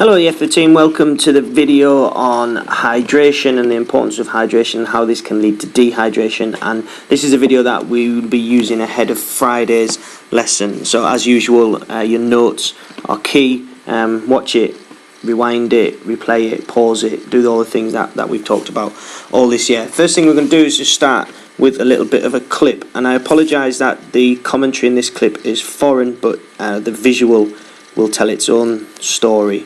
Hello EF team, welcome to the video on hydration and the importance of hydration and how this can lead to dehydration. And this is a video that we will be using ahead of Friday's lesson. So as usual, your notes are key. Watch it, rewind it, replay it, pause it, do all the things that we've talked about all this year. First thing we're going to do is just start with a little bit of a clip, and I apologise that the commentary in this clip is foreign, but the visual will tell its own story.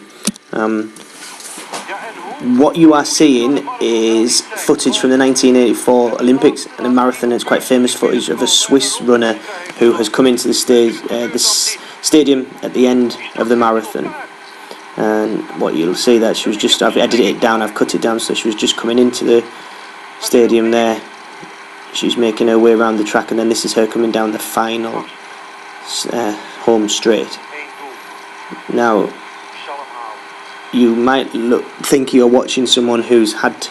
What you are seeing is footage from the 1984 Olympics and a marathon. It's quite famous footage of a Swiss runner who has come into the stadium at the end of the marathon. And what you'll see that she was just, I've edited it down, I've cut it down, so she was just coming into the stadium there. She's making her way around the track, and then this is her coming down the final home straight. Now, you might think you're watching someone who's had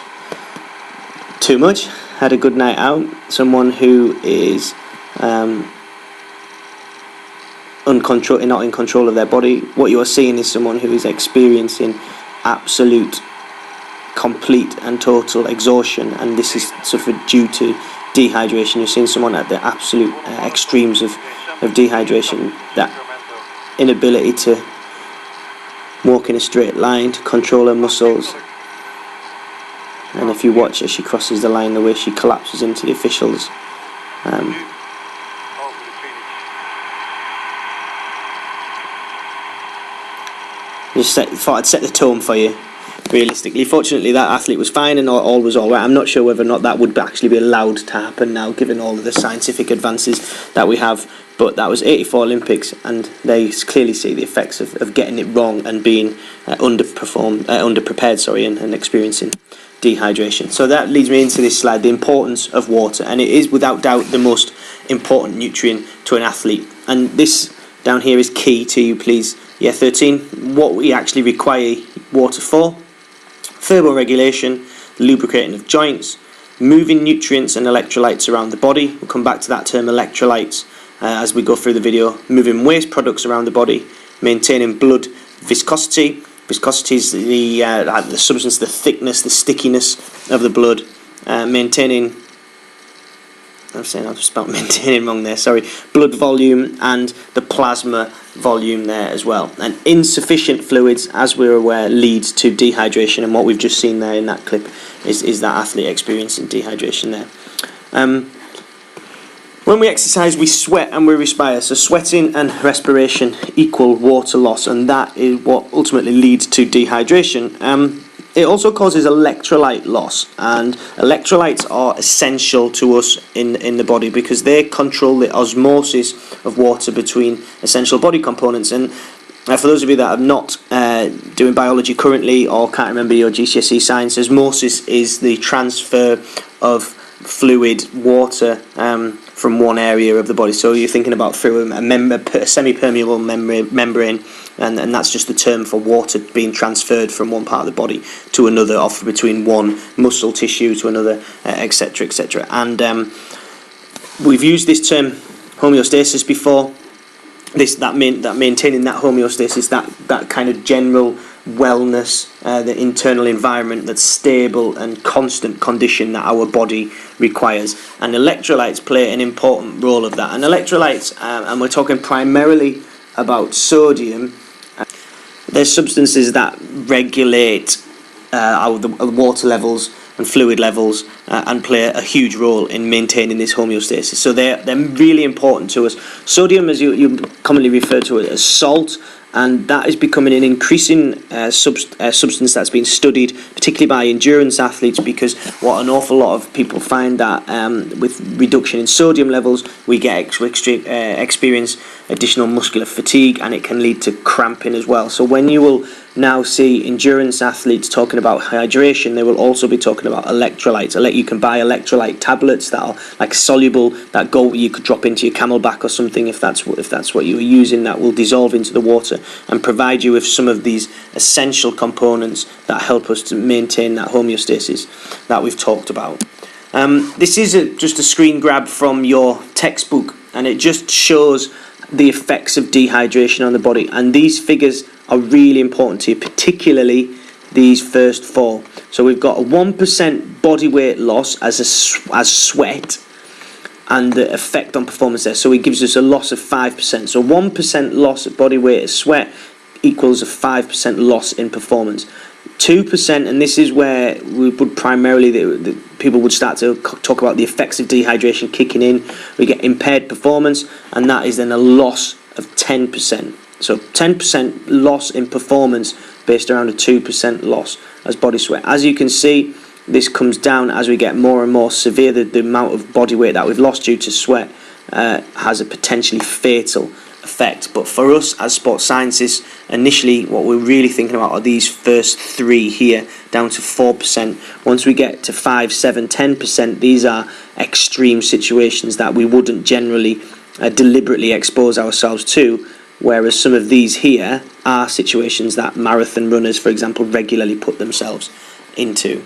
too much, had a good night out, someone who is not in control of their body. What you are seeing is someone who is experiencing absolute, complete and total exhaustion, and this is suffered due to dehydration. You're seeing someone at the absolute extremes of dehydration, that inability to walk in a straight line, to control her muscles. And if you watch as she crosses the line, the way she collapses into the officials, thought I'd set the tone for you. Realistically, fortunately, that athlete was fine and all was all right. I'm not sure whether or not that would actually be allowed to happen now, given all of the scientific advances that we have. But that was 84 Olympics, and they clearly see the effects of getting it wrong and being underprepared, and experiencing dehydration. So that leads me into this slide, the importance of water, and it is without doubt the most important nutrient to an athlete. And this down here is key to you, please. Yeah, 13. What we actually require water for: thermoregulation, lubricating of joints, moving nutrients and electrolytes around the body. We'll come back to that term, electrolytes, as we go through the video. Moving waste products around the body, maintaining blood viscosity. Viscosity is the substance, the thickness, the stickiness of the blood. Maintaining, I've spelled maintaining wrong there, sorry. Blood volume and the plasma volume there as well. And insufficient fluids, as we're aware, leads to dehydration, and what we've just seen there in that clip is that athlete experiencing dehydration there. When we exercise, we sweat and we respire. So sweating and respiration equal water loss, and that is what ultimately leads to dehydration. It also causes electrolyte loss, and electrolytes are essential to us in the body because they control the osmosis of water between essential body components. And for those of you that are not doing biology currently or can't remember your GCSE science, osmosis is the transfer of fluid, water, from one area of the body. So you're thinking about through a semi-permeable membrane, and that's just the term for water being transferred from one part of the body to another, or between one muscle tissue to another, etc., etc. And we've used this term homeostasis before. That maintaining that homeostasis, that kind of general wellness, the internal environment, that's stable and constant condition that our body requires. And electrolytes play an important role of that. And electrolytes, and we're talking primarily about sodium, they're substances that regulate the water levels and fluid levels, and play a huge role in maintaining this homeostasis. So they're really important to us. Sodium, as you commonly refer to it as salt, and that is becoming an increasing substance that's been studied, particularly by endurance athletes, because what an awful lot of people find that with reduction in sodium levels, we experience additional muscular fatigue, and it can lead to cramping as well. So when you will now see endurance athletes talking about hydration, they will also be talking about electrolytes. You can buy electrolyte tablets that are like soluble, that you could drop into your Camelback or something if that's what you were using, that will dissolve into the water and provide you with some of these essential components that help us to maintain that homeostasis that we've talked about. This is just a screen grab from your textbook, and it just shows the effects of dehydration on the body, and these figures are really important to you, particularly these first four. So we've got a 1% body weight loss as sweat, and the effect on performance there. So it gives us a loss of 5%. So 1% loss of body weight as sweat equals a 5% loss in performance. 2%, and this is where we would primarily, the people would start to talk about the effects of dehydration kicking in. We get impaired performance, and that is then a loss of 10%. So 10% loss in performance based around a 2% loss as body sweat. As you can see, this comes down as we get more and more severe. The amount of body weight that we've lost due to sweat has a potentially fatal effect. But for us as sports scientists, initially what we're really thinking about are these first three here, down to 4%. Once we get to 5, 7, 10%, these are extreme situations that we wouldn't generally deliberately expose ourselves to, whereas some of these here are situations that marathon runners, for example, regularly put themselves into.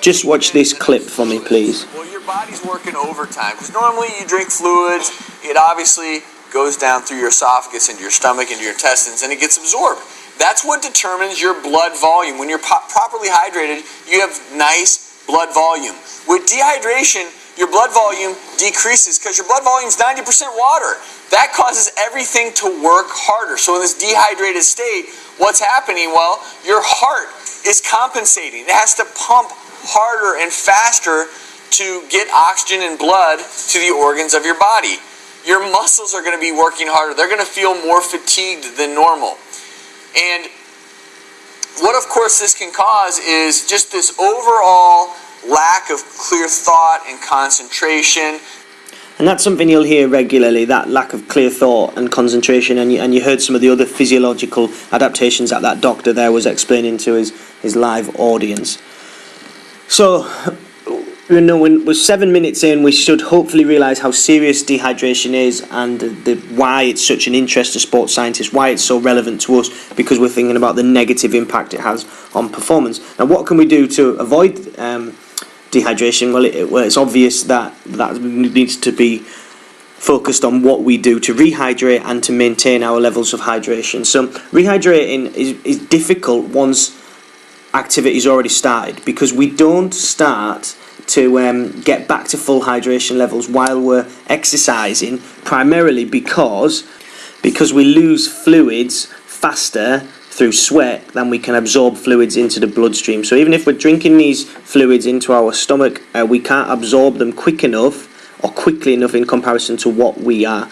Just watch this clip for me, please. Well, your body's working overtime, because normally you drink fluids, it obviously goes down through your esophagus, into your stomach, into your intestines, and it gets absorbed. That's what determines your blood volume. When you're properly hydrated, you have nice blood volume. With dehydration, your blood volume decreases because your blood volume is 90% water. That causes everything to work harder. So in this dehydrated state, what's happening? Well, your heart is compensating. It has to pump harder and faster to get oxygen and blood to the organs of your body. Your muscles are going to be working harder. They're going to feel more fatigued than normal. And what, of course, this can cause is just this overall lack of clear thought and concentration. And that's something you'll hear regularly, that lack of clear thought and concentration, and you heard some of the other physiological adaptations that doctor there was explaining to his live audience. So, you know, when we're 7 minutes in, we should hopefully realise how serious dehydration is, and why it's such an interest to sports scientists, why it's so relevant to us, because we're thinking about the negative impact it has on performance. Now, what can we do to avoid dehydration? Well, it's obvious that needs to be focused on what we do to rehydrate and to maintain our levels of hydration. So rehydrating is difficult once activity is already started, because we don't start to get back to full hydration levels while we're exercising, primarily because we lose fluids faster through sweat than we can absorb fluids into the bloodstream. So even if we're drinking these fluids into our stomach, we can't absorb them quick enough or quickly enough in comparison to what we are,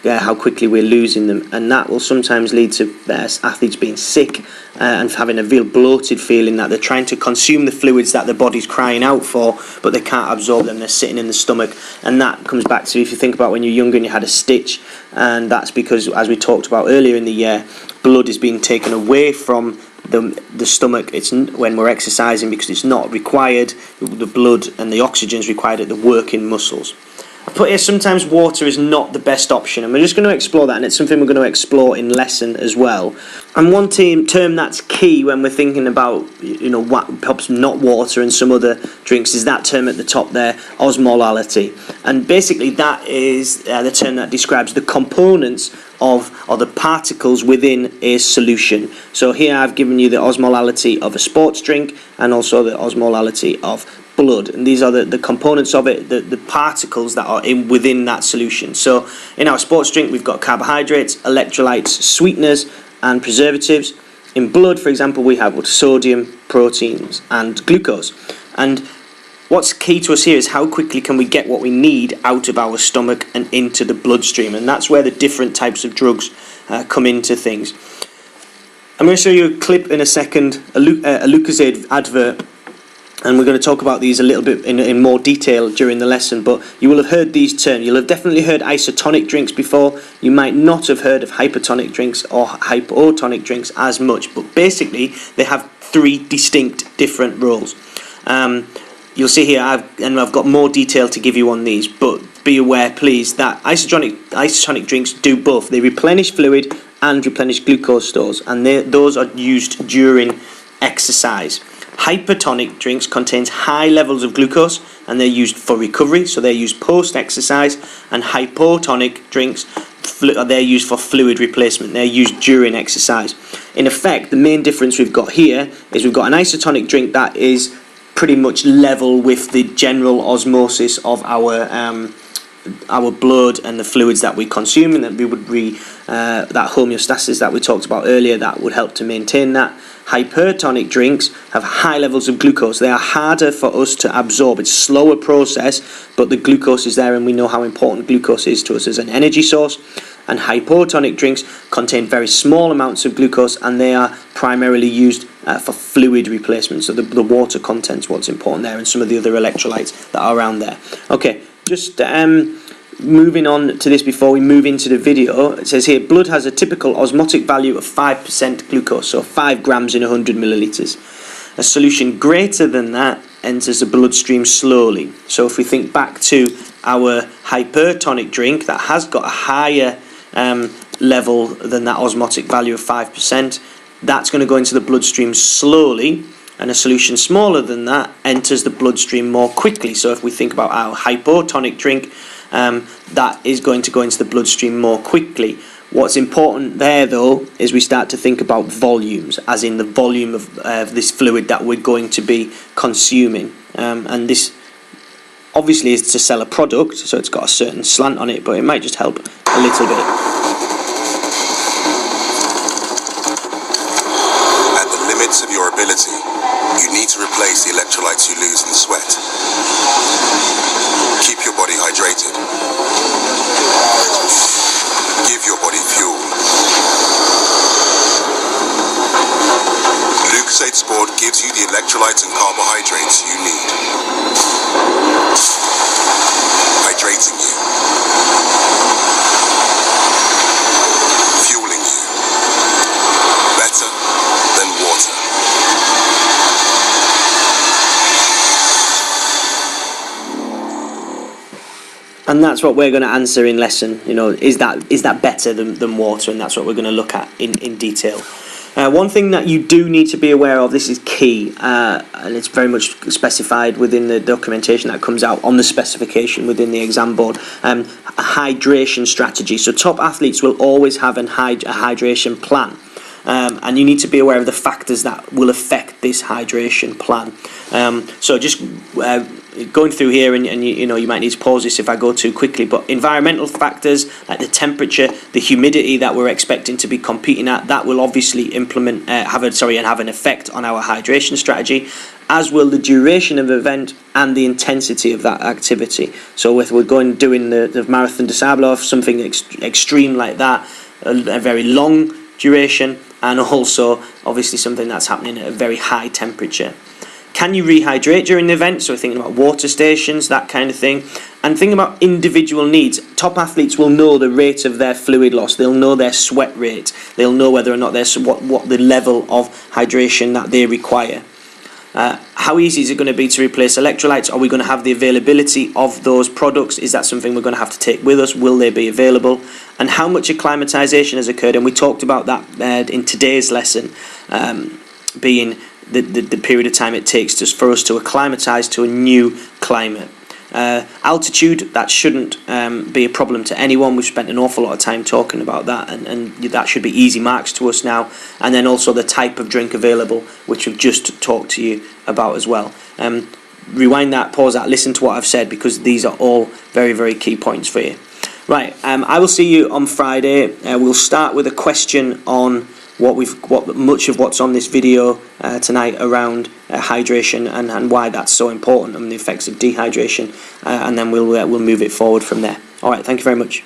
how quickly we're losing them, and that will sometimes lead to athletes being sick and having a real bloated feeling that they're trying to consume the fluids that their body's crying out for, but they can't absorb them. They're sitting in the stomach, and that comes back to, if you think about when you're younger and you had a stitch, and that's because, as we talked about earlier in the year, blood is being taken away from the stomach. It's when we're exercising, because it's not required. The blood and the oxygen is required at the working muscles. I put here, sometimes water is not the best option, and we're just going to explore that, and it's something we're going to explore in lesson as well. And one term that's key when we're thinking about, you know, what perhaps not water and some other drinks, is that term at the top there, osmolality. And basically that is the term that describes the components of, or the particles within a solution. So here I've given you the osmolality of a sports drink, and also the osmolality of blood, and these are the components of it, the particles that are within that solution. So in our sports drink, we've got carbohydrates, electrolytes, sweeteners, and preservatives. In blood, for example, we have sodium, proteins, and glucose. And what's key to us here is how quickly can we get what we need out of our stomach and into the bloodstream, and that's where the different types of drugs come into things. I'm going to show you a clip in a second, a Lucozade advert, and we're going to talk about these a little bit in more detail during the lesson, but you will have heard these terms. You'll have definitely heard isotonic drinks before. You might not have heard of hypertonic drinks or hypotonic drinks as much, but basically they have three distinct different roles. You'll see here, I've got more detail to give you on these, but be aware, please, that isotonic drinks do both. They replenish fluid and replenish glucose stores, and those are used during exercise. Hypertonic drinks contains high levels of glucose, and they're used for recovery, so they're used post-exercise. And hypotonic drinks they're used for fluid replacement. They're used during exercise. In effect, the main difference we've got here is we've got an isotonic drink that is pretty much level with the general osmosis of our blood and the fluids that we consume, and that we would that homeostasis that we talked about earlier, that would help to maintain that. Hypertonic drinks have high levels of glucose. They are harder for us to absorb. It's a slower process, but the glucose is there, and we know how important glucose is to us as an energy source. And hypotonic drinks contain very small amounts of glucose, and they are primarily used for fluid replacement. So the water content's what's important there, and some of the other electrolytes that are around there. Okay, just moving on to this before we move into the video. It says here, blood has a typical osmotic value of 5% glucose, so 5 grams in 100 millilitres. A solution greater than that enters the bloodstream slowly. So if we think back to our hypertonic drink that has got a higher level than that osmotic value of 5%, that's going to go into the bloodstream slowly, and a solution smaller than that enters the bloodstream more quickly. So if we think about our hypotonic drink, that is going to go into the bloodstream more quickly. What's important there, though, is we start to think about volumes, as in the volume of this fluid that we're going to be consuming. And this obviously is to sell a product, so it's got a certain slant on it, but it might just help a little bit. At the limits of your ability, you need to replace the electrolytes you lose in sweat. Keep your body hydrated. Give your body fuel. Lucozade Sport gives you the electrolytes and carbohydrates you need. Hydrating you. Fueling you. Better than water. And that's what we're going to answer in lesson. You know, is that better than water? And that's what we're going to look at in detail. One thing that you do need to be aware of, this is key, and it's very much specified within the documentation that comes out on the specification within the exam board, a hydration strategy. So top athletes will always have a hydration plan. And you need to be aware of the factors that will affect this hydration plan. So just going through here, and you know, you might need to pause this if I go too quickly, but environmental factors like the temperature, the humidity that we're expecting to be competing at, that will obviously have an effect on our hydration strategy, as will the duration of the event and the intensity of that activity. So if we're doing the Marathon des Sables, something extreme like that, a very long duration, and also obviously something that's happening at a very high temperature. Can you rehydrate during the event? So we're thinking about water stations, that kind of thing. And think about individual needs. Top athletes will know the rate of their fluid loss. They'll know their sweat rate. They'll know whether or not what the level of hydration that they require. How easy is it going to be to replace electrolytes? Are we going to have the availability of those products? Is that something we're going to have to take with us? Will they be available? And how much acclimatization has occurred? And we talked about that in today's lesson, being the period of time it takes for us to acclimatize to a new climate. Altitude, that shouldn't be a problem to anyone. We've spent an awful lot of time talking about that, and that should be easy marks to us now. And then also the type of drink available, which we've just talked to you about as well. Rewind that, pause that, listen to what I've said, because these are all very, very key points for you. Right, I will see you on Friday. We'll start with a question on much of what's on this video tonight around hydration and why that's so important, and the effects of dehydration, and then we'll move it forward from there. All right, thank you very much.